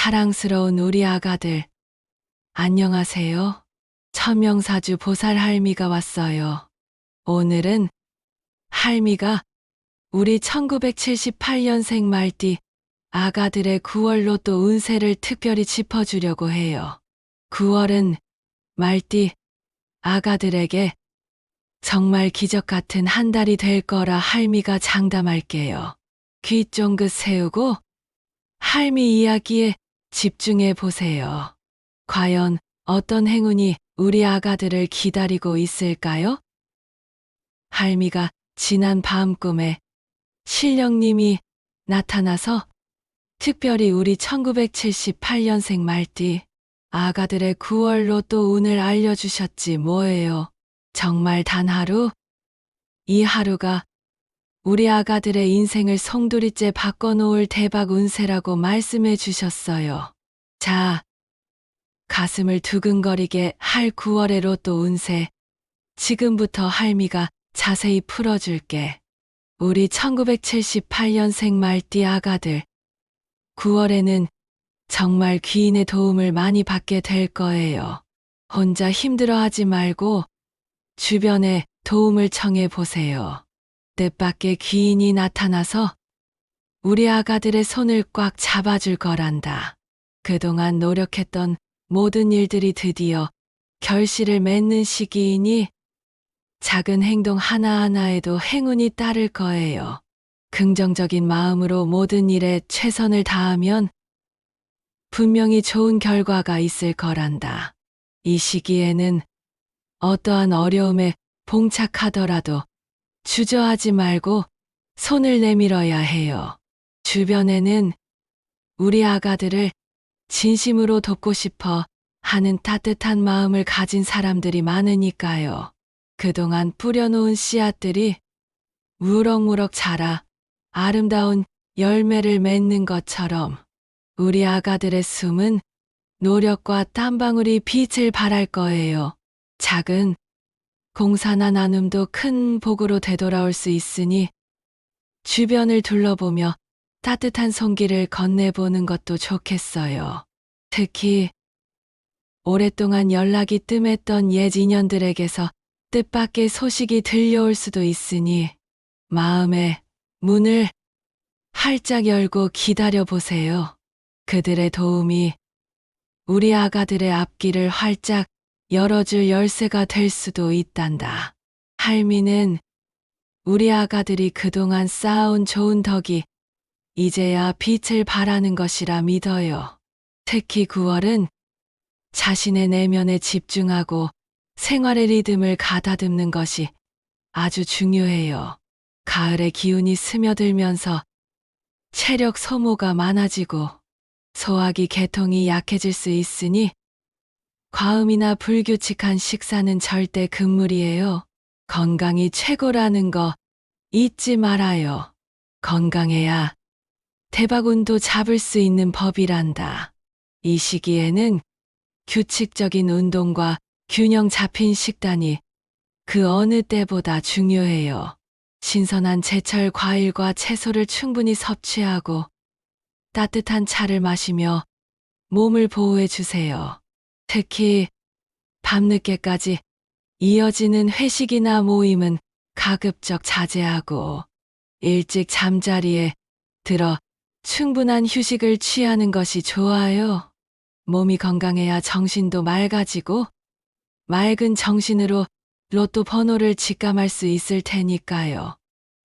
사랑스러운 우리 아가들, 안녕하세요. 천명사주 보살 할미가 왔어요. 오늘은 할미가 우리 1978년생 말띠 아가들의 9월 로또 운세를 특별히 짚어주려고 해요. 9월은 말띠 아가들에게 정말 기적 같은 한 달이 될 거라 할미가 장담할게요. 귀 쫑긋 세우고 할미 이야기에 집중해 보세요. 과연 어떤 행운이 우리 아가들을 기다리고 있을까요? 할미가 지난 밤 꿈에 신령님이 나타나서 특별히 우리 1978년생 말띠 아가들의 9월 로또 운을 알려주셨지 뭐예요. 정말 단 하루, 이 하루가 우리 아가들의 인생을 송두리째 바꿔놓을 대박 운세라고 말씀해 주셨어요. 자, 가슴을 두근거리게 할 9월의 로또 운세, 지금부터 할미가 자세히 풀어줄게. 우리 1978년생 말띠 아가들, 9월에는 정말 귀인의 도움을 많이 받게 될 거예요. 혼자 힘들어하지 말고 주변에 도움을 청해 보세요. 뜻밖의 귀인이 나타나서 우리 아가들의 손을 꽉 잡아줄 거란다. 그동안 노력했던 모든 일들이 드디어 결실을 맺는 시기이니 작은 행동 하나하나에도 행운이 따를 거예요. 긍정적인 마음으로 모든 일에 최선을 다하면 분명히 좋은 결과가 있을 거란다. 이 시기에는 어떠한 어려움에 봉착하더라도 주저하지 말고 손을 내밀어야 해요. 주변에는 우리 아가들을 진심으로 돕고 싶어 하는 따뜻한 마음을 가진 사람들이 많으니까요. 그동안 뿌려놓은 씨앗들이 무럭무럭 자라 아름다운 열매를 맺는 것처럼 우리 아가들의 숨은 노력과 땀방울이 빛을 발할 거예요. 작은 공사나 나눔도 큰 복으로 되돌아올 수 있으니 주변을 둘러보며 따뜻한 손길을 건네보는 것도 좋겠어요. 특히 오랫동안 연락이 뜸했던 옛 인연들에게서 뜻밖의 소식이 들려올 수도 있으니 마음의 문을 활짝 열고 기다려보세요. 그들의 도움이 우리 아가들의 앞길을 활짝 열어줄 열쇠가 될 수도 있단다. 할미는 우리 아가들이 그동안 쌓아온 좋은 덕이 이제야 빛을 발하는 것이라 믿어요. 특히 9월은 자신의 내면에 집중하고 생활의 리듬을 가다듬는 것이 아주 중요해요. 가을의 기운이 스며들면서 체력 소모가 많아지고 소화기 계통이 약해질 수 있으니 과음이나 불규칙한 식사는 절대 금물이에요. 건강이 최고라는 거 잊지 말아요. 건강해야 대박운도 잡을 수 있는 법이란다. 이 시기에는 규칙적인 운동과 균형 잡힌 식단이 그 어느 때보다 중요해요. 신선한 제철 과일과 채소를 충분히 섭취하고 따뜻한 차를 마시며 몸을 보호해 주세요. 특히 밤늦게까지 이어지는 회식이나 모임은 가급적 자제하고 일찍 잠자리에 들어 충분한 휴식을 취하는 것이 좋아요. 몸이 건강해야 정신도 맑아지고 맑은 정신으로 로또 번호를 직감할 수 있을 테니까요.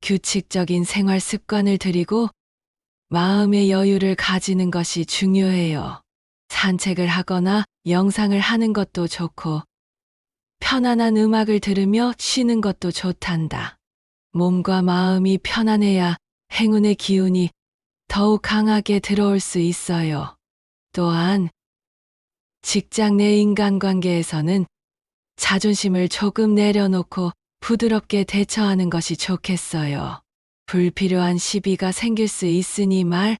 규칙적인 생활 습관을 들이고 마음의 여유를 가지는 것이 중요해요. 산책을 하거나 명상을 하는 것도 좋고 편안한 음악을 들으며 쉬는 것도 좋단다. 몸과 마음이 편안해야 행운의 기운이 더욱 강하게 들어올 수 있어요. 또한 직장 내 인간관계에서는 자존심을 조금 내려놓고 부드럽게 대처하는 것이 좋겠어요. 불필요한 시비가 생길 수 있으니 말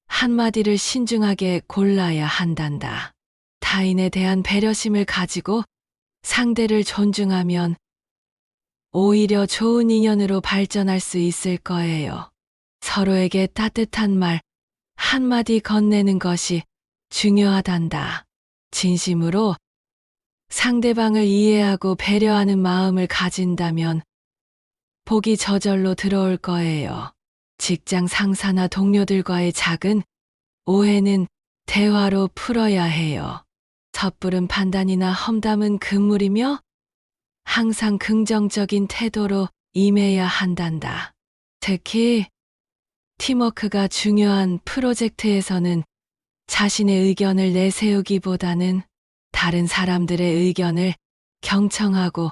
한마디를 신중하게 골라야 한단다. 타인에 대한 배려심을 가지고 상대를 존중하면 오히려 좋은 인연으로 발전할 수 있을 거예요. 서로에게 따뜻한 말 한마디 건네는 것이 중요하단다. 진심으로 상대방을 이해하고 배려하는 마음을 가진다면 복이 저절로 들어올 거예요. 직장 상사나 동료들과의 작은 오해는 대화로 풀어야 해요. 섣부른 판단이나 험담은 금물이며 항상 긍정적인 태도로 임해야 한단다. 특히 팀워크가 중요한 프로젝트에서는 자신의 의견을 내세우기보다는 다른 사람들의 의견을 경청하고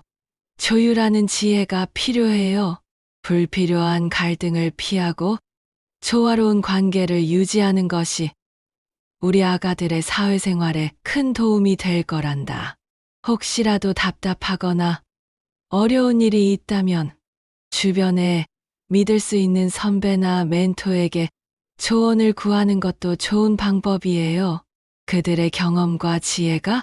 조율하는 지혜가 필요해요. 불필요한 갈등을 피하고 조화로운 관계를 유지하는 것이 우리 아가들의 사회생활에 큰 도움이 될 거란다. 혹시라도 답답하거나 어려운 일이 있다면 주변에 믿을 수 있는 선배나 멘토에게 조언을 구하는 것도 좋은 방법이에요. 그들의 경험과 지혜가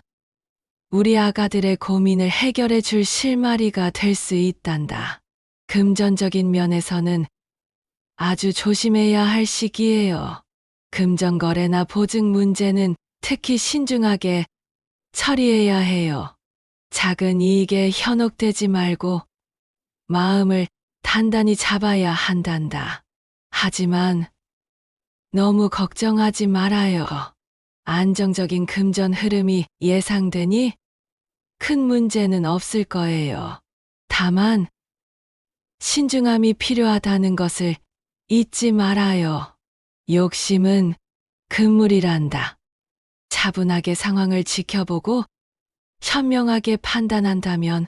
우리 아가들의 고민을 해결해 줄 실마리가 될 수 있단다. 금전적인 면에서는 아주 조심해야 할 시기예요. 금전거래나 보증 문제는 특히 신중하게 처리해야 해요. 작은 이익에 현혹되지 말고 마음을 단단히 잡아야 한단다. 하지만 너무 걱정하지 말아요. 안정적인 금전 흐름이 예상되니 큰 문제는 없을 거예요. 다만 신중함이 필요하다는 것을 잊지 말아요. 욕심은 금물이란다. 차분하게 상황을 지켜보고 현명하게 판단한다면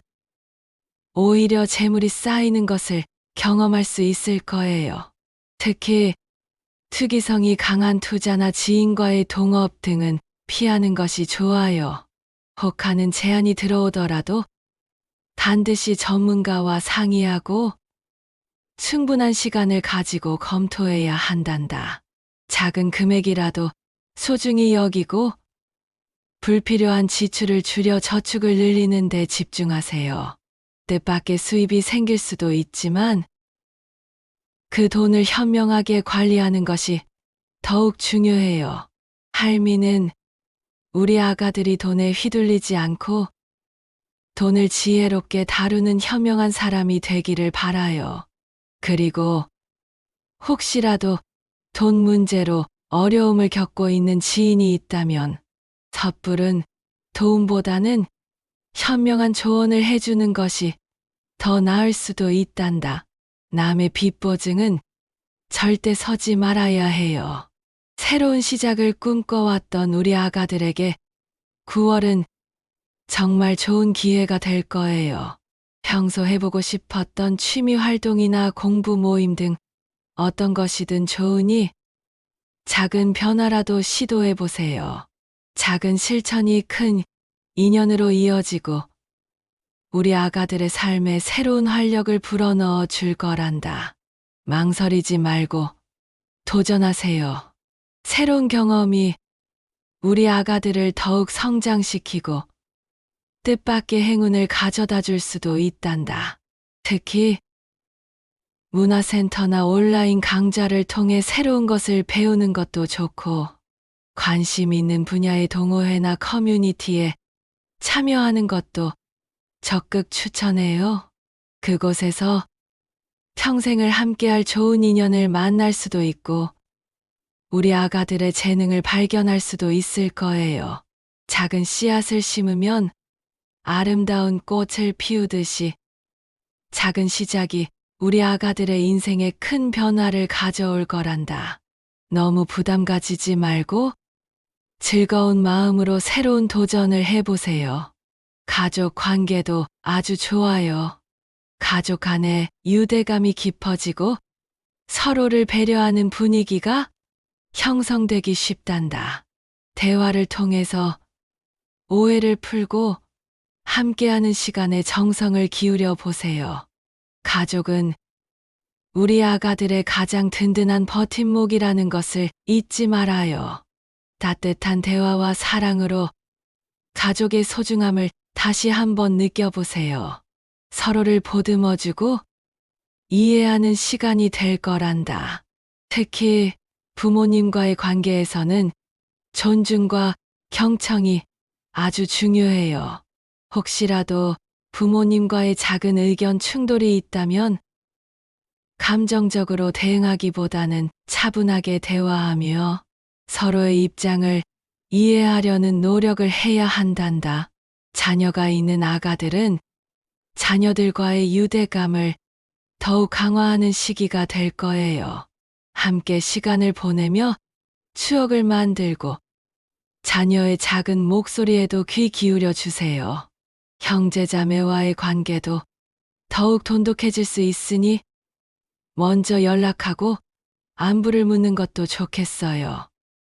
오히려 재물이 쌓이는 것을 경험할 수 있을 거예요. 특히 투기성이 강한 투자나 지인과의 동업 등은 피하는 것이 좋아요. 혹하는 제안이 들어오더라도 반드시 전문가와 상의하고 충분한 시간을 가지고 검토해야 한단다. 작은 금액이라도 소중히 여기고 불필요한 지출을 줄여 저축을 늘리는 데 집중하세요. 뜻밖의 수입이 생길 수도 있지만 그 돈을 현명하게 관리하는 것이 더욱 중요해요. 할미는 우리 아가들이 돈에 휘둘리지 않고 돈을 지혜롭게 다루는 현명한 사람이 되기를 바라요. 그리고 혹시라도 돈 문제로 어려움을 겪고 있는 지인이 있다면 섣부른 도움보다는 현명한 조언을 해주는 것이 더 나을 수도 있단다. 남의 빚 보증은 절대 서지 말아야 해요. 새로운 시작을 꿈꿔왔던 우리 아가들에게 9월은 정말 좋은 기회가 될 거예요. 평소 해보고 싶었던 취미 활동이나 공부 모임 등 어떤 것이든 좋으니 작은 변화라도 시도해 보세요. 작은 실천이 큰 인연으로 이어지고 우리 아가들의 삶에 새로운 활력을 불어넣어 줄 거란다. 망설이지 말고 도전하세요. 새로운 경험이 우리 아가들을 더욱 성장시키고 뜻밖의 행운을 가져다 줄 수도 있단다. 특히 문화센터나 온라인 강좌를 통해 새로운 것을 배우는 것도 좋고 관심 있는 분야의 동호회나 커뮤니티에 참여하는 것도 적극 추천해요. 그곳에서 평생을 함께할 좋은 인연을 만날 수도 있고 우리 아가들의 재능을 발견할 수도 있을 거예요. 작은 씨앗을 심으면 아름다운 꽃을 피우듯이 작은 시작이 우리 아가들의 인생에 큰 변화를 가져올 거란다. 너무 부담 가지지 말고 즐거운 마음으로 새로운 도전을 해보세요. 가족 관계도 아주 좋아요. 가족 간의 유대감이 깊어지고 서로를 배려하는 분위기가 형성되기 쉽단다. 대화를 통해서 오해를 풀고 함께하는 시간에 정성을 기울여 보세요. 가족은 우리 아가들의 가장 든든한 버팀목이라는 것을 잊지 말아요. 따뜻한 대화와 사랑으로 가족의 소중함을 다시 한번 느껴보세요. 서로를 보듬어주고 이해하는 시간이 될 거란다. 특히 부모님과의 관계에서는 존중과 경청이 아주 중요해요. 혹시라도 부모님과의 작은 의견 충돌이 있다면 감정적으로 대응하기보다는 차분하게 대화하며 서로의 입장을 이해하려는 노력을 해야 한단다. 자녀가 있는 아가들은 자녀들과의 유대감을 더욱 강화하는 시기가 될 거예요. 함께 시간을 보내며 추억을 만들고 자녀의 작은 목소리에도 귀 기울여 주세요. 형제자매와의 관계도 더욱 돈독해질 수 있으니 먼저 연락하고 안부를 묻는 것도 좋겠어요.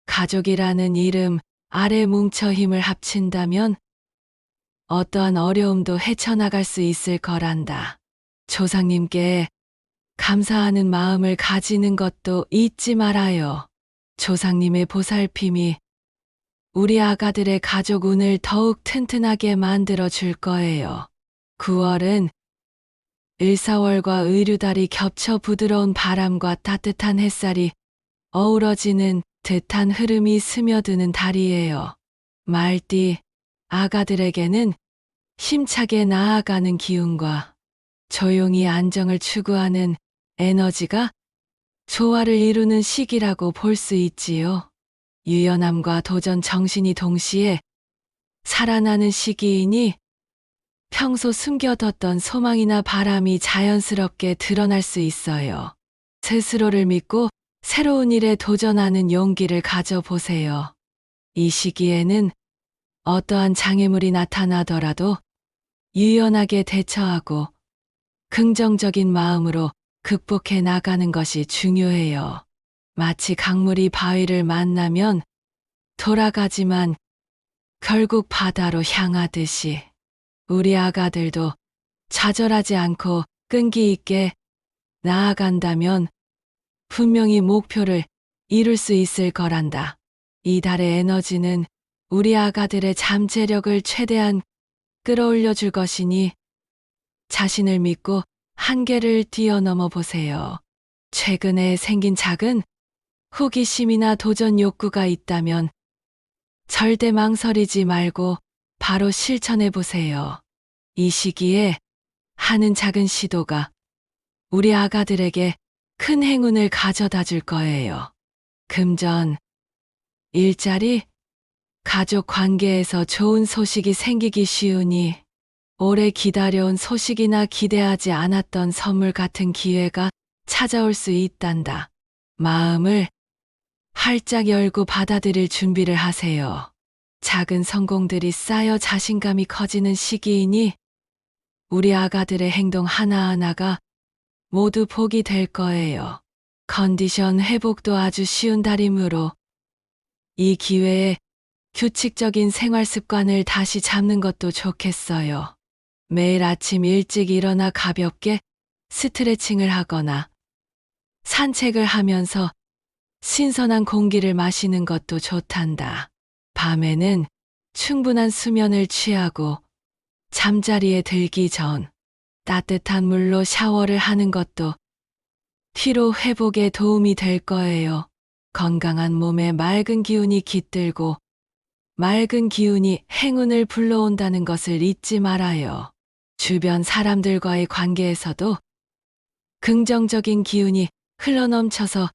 가족이라는 이름 아래 뭉쳐 힘을 합친다면 어떠한 어려움도 헤쳐나갈 수 있을 거란다. 조상님께 감사하는 마음을 가지는 것도 잊지 말아요. 조상님의 보살핌이 우리 아가들의 가족 운을 더욱 튼튼하게 만들어 줄 거예요. 9월은 일사월과 의류달이 겹쳐 부드러운 바람과 따뜻한 햇살이 어우러지는 듯한 흐름이 스며드는 달이에요. 말띠 아가들에게는 힘차게 나아가는 기운과 조용히 안정을 추구하는 에너지가 조화를 이루는 시기라고 볼 수 있지요. 유연함과 도전 정신이 동시에 살아나는 시기이니 평소 숨겨뒀던 소망이나 바람이 자연스럽게 드러날 수 있어요. 스스로를 믿고 새로운 일에 도전하는 용기를 가져보세요. 이 시기에는 어떠한 장애물이 나타나더라도 유연하게 대처하고 긍정적인 마음으로 극복해 나가는 것이 중요해요. 마치 강물이 바위를 만나면 돌아가지만 결국 바다로 향하듯이 우리 아가들도 좌절하지 않고 끈기 있게 나아간다면 분명히 목표를 이룰 수 있을 거란다. 이 달의 에너지는 우리 아가들의 잠재력을 최대한 끌어올려 줄 것이니 자신을 믿고 한계를 뛰어넘어 보세요. 최근에 생긴 작은 호기심이나 도전 욕구가 있다면 절대 망설이지 말고 바로 실천해 보세요. 이 시기에 하는 작은 시도가 우리 아가들에게 큰 행운을 가져다 줄 거예요. 금전, 일자리, 가족 관계에서 좋은 소식이 생기기 쉬우니 오래 기다려온 소식이나 기대하지 않았던 선물 같은 기회가 찾아올 수 있단다. 마음을 활짝 열고 받아들일 준비를 하세요. 작은 성공들이 쌓여 자신감이 커지는 시기이니 우리 아가들의 행동 하나하나가 모두 복이 될 거예요. 컨디션 회복도 아주 쉬운 달이므로 이 기회에 규칙적인 생활 습관을 다시 잡는 것도 좋겠어요. 매일 아침 일찍 일어나 가볍게 스트레칭을 하거나 산책을 하면서 신선한 공기를 마시는 것도 좋단다. 밤에는 충분한 수면을 취하고 잠자리에 들기 전 따뜻한 물로 샤워를 하는 것도 피로 회복에 도움이 될 거예요. 건강한 몸에 맑은 기운이 깃들고 맑은 기운이 행운을 불러온다는 것을 잊지 말아요. 주변 사람들과의 관계에서도 긍정적인 기운이 흘러넘쳐서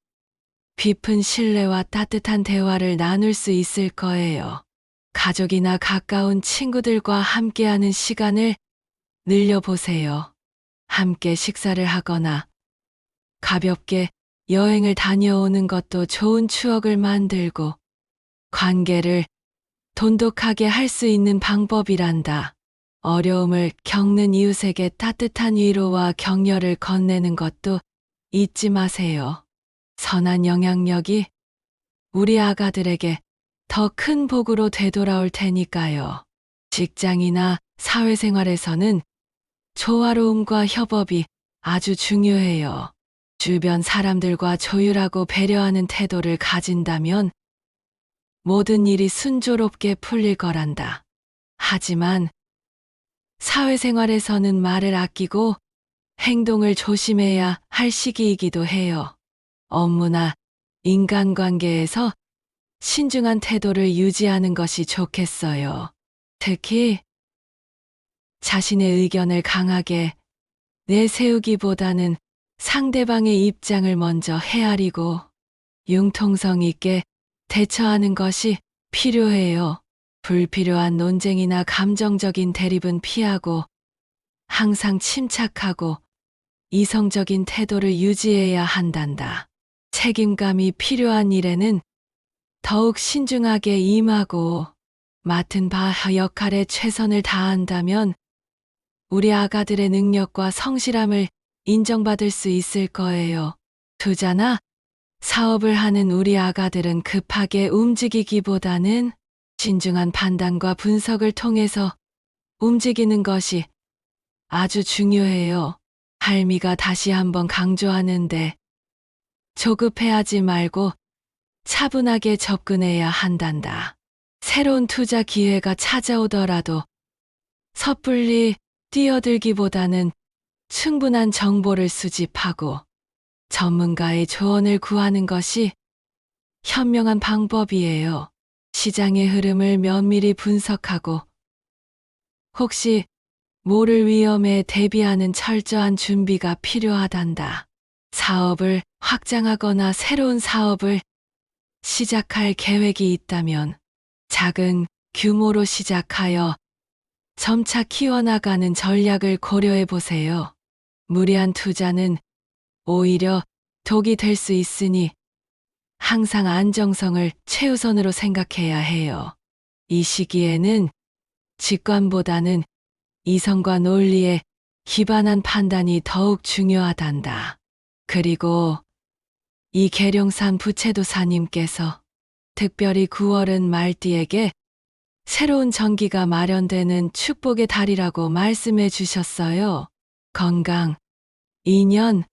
깊은 신뢰와 따뜻한 대화를 나눌 수 있을 거예요. 가족이나 가까운 친구들과 함께하는 시간을 늘려보세요. 함께 식사를 하거나 가볍게 여행을 다녀오는 것도 좋은 추억을 만들고 관계를 돈독하게 할 수 있는 방법이란다. 어려움을 겪는 이웃에게 따뜻한 위로와 격려를 건네는 것도 잊지 마세요. 선한 영향력이 우리 아가들에게 더 큰 복으로 되돌아올 테니까요. 직장이나 사회생활에서는 조화로움과 협업이 아주 중요해요. 주변 사람들과 조율하고 배려하는 태도를 가진다면 모든 일이 순조롭게 풀릴 거란다. 하지만 사회생활에서는 말을 아끼고 행동을 조심해야 할 시기이기도 해요. 업무나 인간관계에서 신중한 태도를 유지하는 것이 좋겠어요. 특히 자신의 의견을 강하게 내세우기보다는 상대방의 입장을 먼저 헤아리고 융통성 있게 대처하는 것이 필요해요. 불필요한 논쟁이나 감정적인 대립은 피하고 항상 침착하고 이성적인 태도를 유지해야 한단다. 책임감이 필요한 일에는 더욱 신중하게 임하고 맡은 바 역할에 최선을 다한다면 우리 아가들의 능력과 성실함을 인정받을 수 있을 거예요. 투자나 사업을 하는 우리 아가들은 급하게 움직이기보다는 신중한 판단과 분석을 통해서 움직이는 것이 아주 중요해요. 할미가 다시 한번 강조하는데 조급해하지 말고 차분하게 접근해야 한단다. 새로운 투자 기회가 찾아오더라도 섣불리 뛰어들기보다는 충분한 정보를 수집하고 전문가의 조언을 구하는 것이 현명한 방법이에요. 시장의 흐름을 면밀히 분석하고 혹시 모를 위험에 대비하는 철저한 준비가 필요하단다. 사업을 확장하거나 새로운 사업을 시작할 계획이 있다면 작은 규모로 시작하여 점차 키워나가는 전략을 고려해 보세요. 무리한 투자는 오히려 독이 될 수 있으니 항상 안정성을 최우선으로 생각해야 해요. 이 시기에는 직관보다는 이성과 논리에 기반한 판단이 더욱 중요하단다. 그리고 이 계룡산 부채도사님께서 특별히 9월은 말띠에게 새로운 전기가 마련되는 축복의 달이라고 말씀해 주셨어요. 건강, 인연,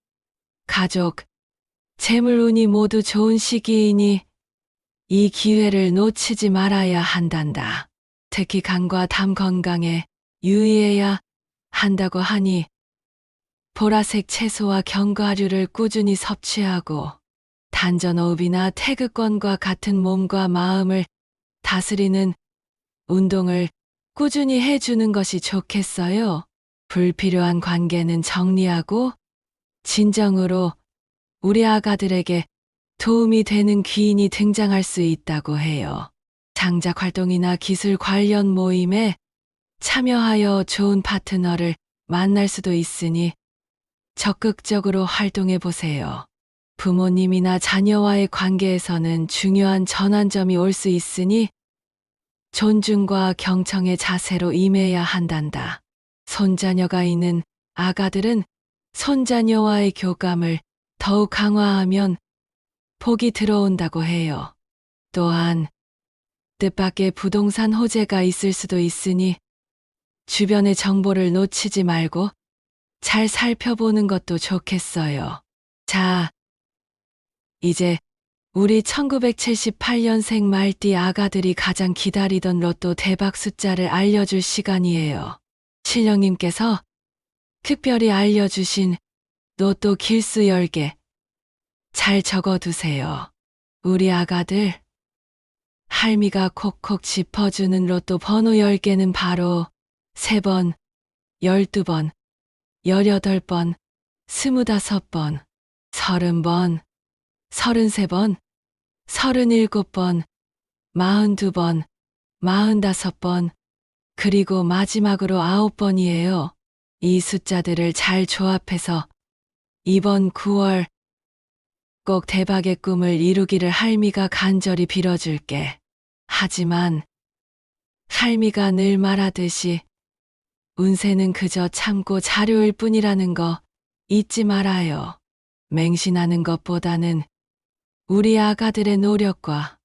가족, 재물 운이 모두 좋은 시기이니 이 기회를 놓치지 말아야 한단다. 특히 간과 담 건강에 유의해야 한다고 하니 보라색 채소와 견과류를 꾸준히 섭취하고 단전호흡이나 태극권과 같은 몸과 마음을 다스리는 운동을 꾸준히 해주는 것이 좋겠어요. 불필요한 관계는 정리하고 진정으로 우리 아가들에게 도움이 되는 귀인이 등장할 수 있다고 해요. 창작 활동이나 기술 관련 모임에 참여하여 좋은 파트너를 만날 수도 있으니 적극적으로 활동해 보세요. 부모님이나 자녀와의 관계에서는 중요한 전환점이 올 수 있으니 존중과 경청의 자세로 임해야 한단다. 손자녀가 있는 아가들은 손자녀와의 교감을 더욱 강화하면 복이 들어온다고 해요. 또한 뜻밖의 부동산 호재가 있을 수도 있으니 주변의 정보를 놓치지 말고 잘 살펴보는 것도 좋겠어요. 자, 이제 우리 1978년생 말띠 아가들이 가장 기다리던 로또 대박 숫자를 알려줄 시간이에요. 신령님께서 특별히 알려주신 로또 길수 10개 잘 적어두세요. 우리 아가들, 할미가 콕콕 짚어주는 로또 번호 10개는 바로 3번, 12번, 18번, 25번, 30번, 33번, 37번, 42번, 45번, 그리고 마지막으로 9번이에요. 이 숫자들을 잘 조합해서 이번 9월 꼭 대박의 꿈을 이루기를 할미가 간절히 빌어줄게. 하지만 할미가 늘 말하듯이 운세는 그저 참고 자료일 뿐이라는 거 잊지 말아요. 맹신하는 것보다는 우리 아가들의 노력과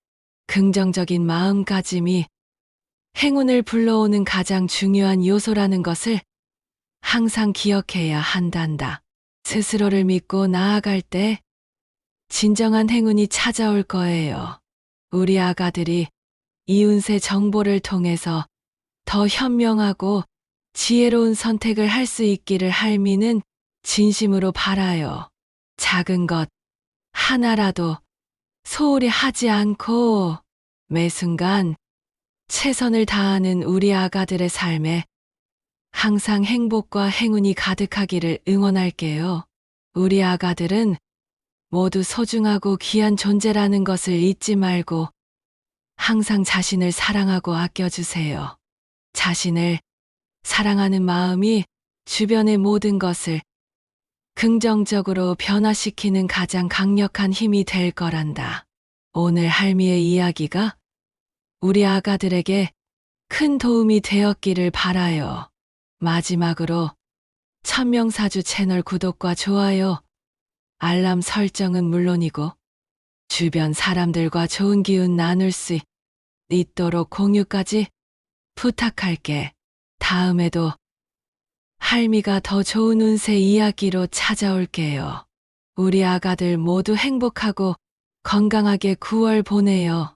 긍정적인 마음가짐이 행운을 불러오는 가장 중요한 요소라는 것을 항상 기억해야 한단다. 스스로를 믿고 나아갈 때 진정한 행운이 찾아올 거예요. 우리 아가들이 이 운세 정보를 통해서 더 현명하고 지혜로운 선택을 할 수 있기를 할미는 진심으로 바라요. 작은 것 하나라도 소홀히 하지 않고 매 순간 최선을 다하는 우리 아가들의 삶에 항상 행복과 행운이 가득하기를 응원할게요. 우리 아가들은 모두 소중하고 귀한 존재라는 것을 잊지 말고 항상 자신을 사랑하고 아껴주세요. 자신을 사랑하는 마음이 주변의 모든 것을 긍정적으로 변화시키는 가장 강력한 힘이 될 거란다. 오늘 할미의 이야기가 우리 아가들에게 큰 도움이 되었기를 바라요. 마지막으로 천명사주 채널 구독과 좋아요, 알람 설정은 물론이고 주변 사람들과 좋은 기운 나눌 수 있도록 공유까지 부탁할게. 다음에도 할미가 더 좋은 운세 이야기로 찾아올게요. 우리 아가들 모두 행복하고 건강하게 9월 보내요.